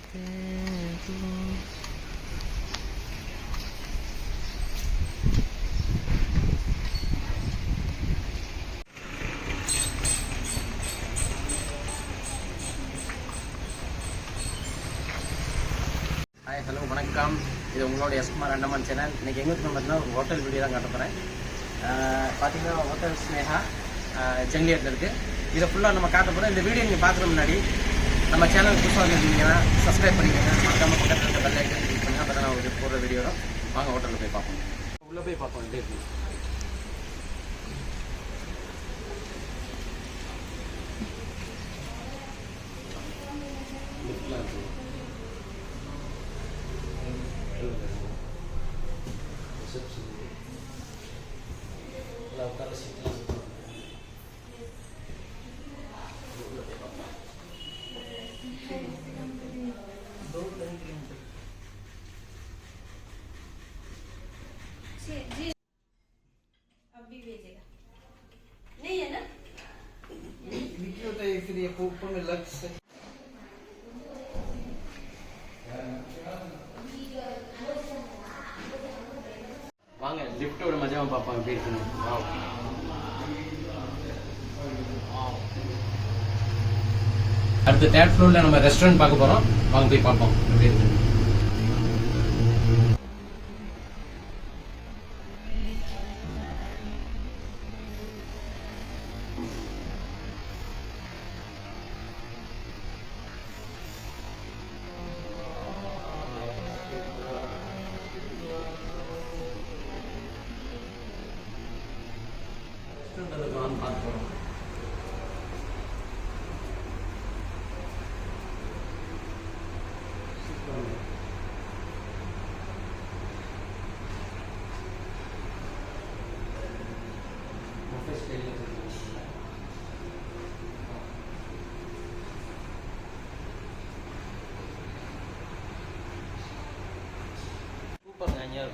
Hi hello வணக்கம். இது உங்களோட எஸ்குமார் அண்டமான் சேனல். இன்றைக்கி எங்கே இருக்கணும் பார்த்தீங்கன்னா ஒரு ஹோட்டல் வீடியோ தான் காட்ட போகிறேன். பார்த்தீங்கன்னா ஹோட்டல் ஸ்னேகா செங்கேட்டில் இருக்குது. இதை ஃபுல்லாக நம்ம காட்ட போகிறோம். இந்த வீடியோ நீங்கள் பார்க்குற முன்னாடி நம்ம சேனல் புதுசாக வந்துருந்தீங்கன்னா சப்ஸ்கிரைப் பண்ணிக்கோங்க. மறக்காமல் பக்கத்தில் இருக்க பெல் ஐக்கன் கிளிக் பண்ணுங்கள். அப்போ தான் நான் ஒரு போடுற வீடியோ தான். வாங்க ஹோட்டலில் போய் பார்ப்போம். உள்ளே போய் பார்ப்போம் எப்படி இருக்குது. जी अभी भेजेगा नहीं है ना वीडियो तो ये फिर ये ऊपर में लग से வாங்க லிஃப்ட்டோட மஜாவை பார்ப்போம் எப்படி இருக்குன்னு. அடுத்த தேர்ட் ஃப்ளோரில் நம்ம ரெஸ்டாரண்ட் பார்க்க போகிறோம். வாங்க போய் பார்ப்போம் எப்படி இருக்குன்னு.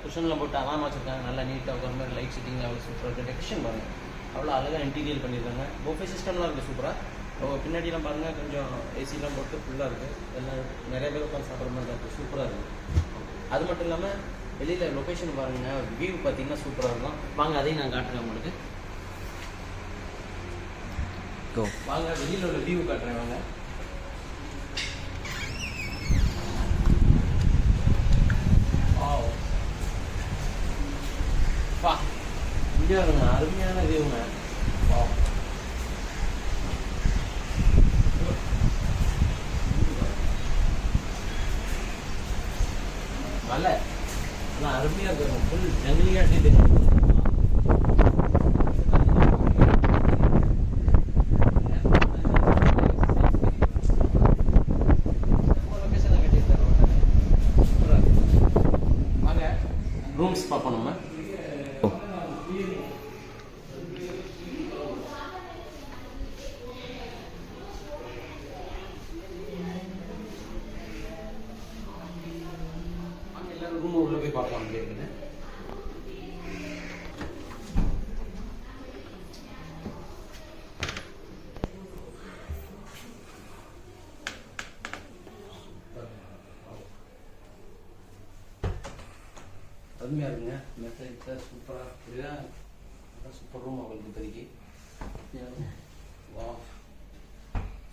குஷன்லாம் போட்டு அலாம் வச்சுருக்காங்க. நல்லா நீட்டாக இருக்கிற மாதிரி லைட் செட்டிங் அவ்வளோ சூப்பராக இருக்குது. டெக்கரேஷன் பாருங்கள் அவ்வளோ அழகாக இன்டீரியல் பண்ணியிருக்காங்க. போஃபே சிஸ்டம்லாம் இருக்குது சூப்பராக. பின்னாடிலாம் பாருங்கள் கொஞ்சம் ஏசிலாம் போட்டு ஃபுல்லாக இருக்குது. எல்லாம் நிறைய பேர் உட்காந்து சாப்பிட்ற மாதிரி இருக்குது. சூப்பராக இருக்குது. அது மட்டும் இல்லாமல் வெளியில் லொக்கேஷன் பாருங்கள், வியூ பார்த்தீங்கன்னா சூப்பராக இருக்கும். வாங்க அதையும் நான் காட்டுறேன் உங்களுக்கு. வாங்க வெளியில் உள்ள வியூ காட்டுறேன். வாங்க பா இங்கே வருங்க அருமையான வியூங்க. நல்ல ஆனால் அருமையாக இருக்கும். ஃபுல் ஜங்கிலியாட்டி தெரியும். வாங்க ரூம்ஸ் பார்ப்போம் நம்ம. ரூம் உள்ள போய் பார்க்கலாம் அப்படி இருக்குது. அருமையாக இருக்குங்க. மெத்த சூப்பராக இதுதான் சூப்பர் ரூம் அவங்களுக்கு இப்போதைக்கு. வா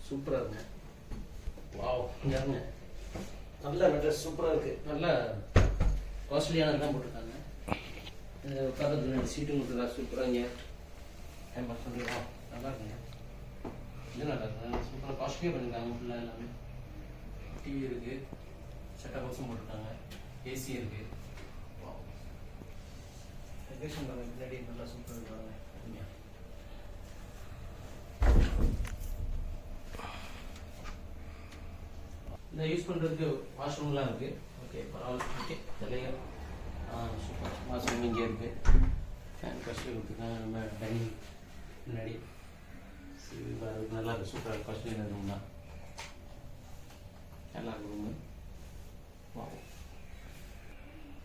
சூப்பராக இருக்குங்க. வாவ் இங்கே நல்ல மெட்ரஸ் சூப்பராக இருக்குது. நல்ல காஸ்ட்லியான தான் போட்டிருக்காங்க. உட்காந்து 2 சீட்டும் கொடுத்துருக்கா. சூப்பராக இங்கே டைம் பாஸ் பண்ணுறீங்களா? நல்லா இருக்குங்க. இது நல்லா இருக்குங்க. சூப்பராக காஸ்ட்லியாக பண்ணியிருக்காங்க. ஃபுல்லாக எல்லாமே டிவி இருக்குது, செட்டப் பாக்ஸும் போட்டிருக்காங்க, ஏசி இருக்குது. டெக்கரேஷன் பாருங்க பின்னாடி நல்லா சூப்பராக இருக்காங்க. இந்த யூஸ் பண்ணுறதுக்கு வாஷ்ரூம்லாம் இருக்குது. ஓகே பரவாயில்ல. ஓகே தலையா சூப்பர். வாஷ்ரூம் இங்கே இருக்குது. ஃபேன் காஸ்ட்லி கொடுத்துருக்காங்க. நம்ம டைனிங் முன்னாடி நல்லா இருக்குது. சூப்பராக காஸ்ட்லியான ரூம் தான். நல்லா இருக்கு ரூமு.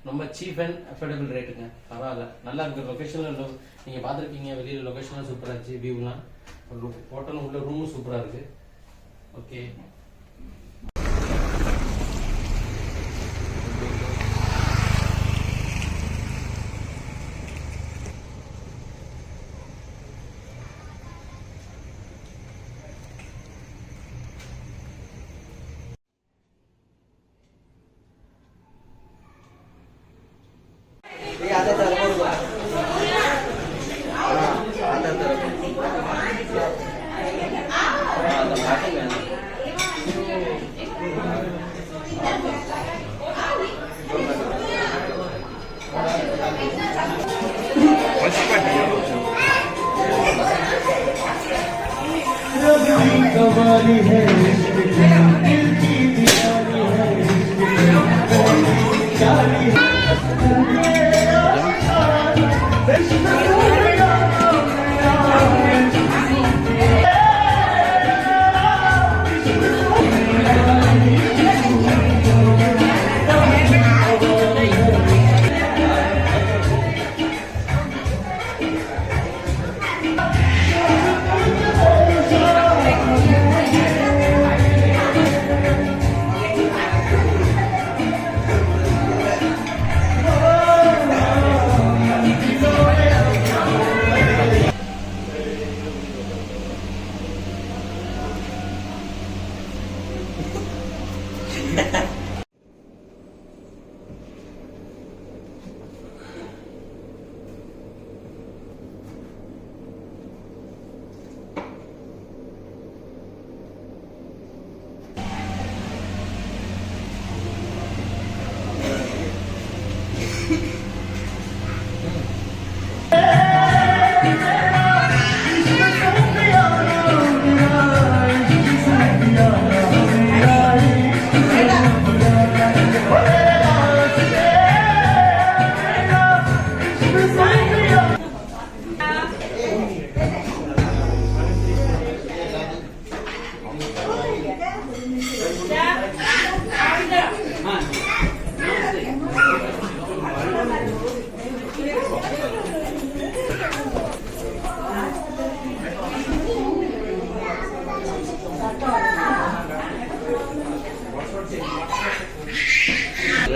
ரொம்ப சீப் அண்ட் அஃபோர்டபுள் ரேட்டுங்க. பரவாயில்ல நல்லா இருக்குது. லொக்கேஷனில் நீங்கள் பார்த்துருக்கீங்க. வெளியில் லொக்கேஷன்லாம் சூப்பராக இருந்துச்சு. வியூலாம் ஹோட்டலும் உள்ள ரூமும் சூப்பராக இருக்குது. ஓகே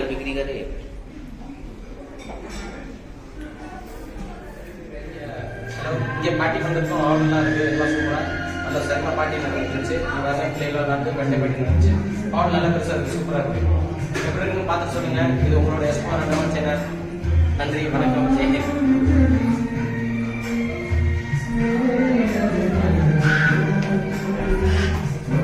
बिक्री करे இங்கே பாட்டி வந்திருக்கோம் ஆர்டர்லாம் இருக்குது எல்லாம் சூப்பராக நல்லா செம்ம பாட்டி நல்லா இருந்துச்சு வேறு பிள்ளைகள் வந்து வெண்டை பாட்டி இருந்துச்சு ஆர்டர் நல்லா பெருசாக இருக்குது சூப்பராக இருக்குது எப்படி இருக்குன்னு பார்த்து சொல்லுங்கள் இது உங்களோட எஸ்மா சேனல் நன்றி வணக்கம் ஜெய்ஹிந்த்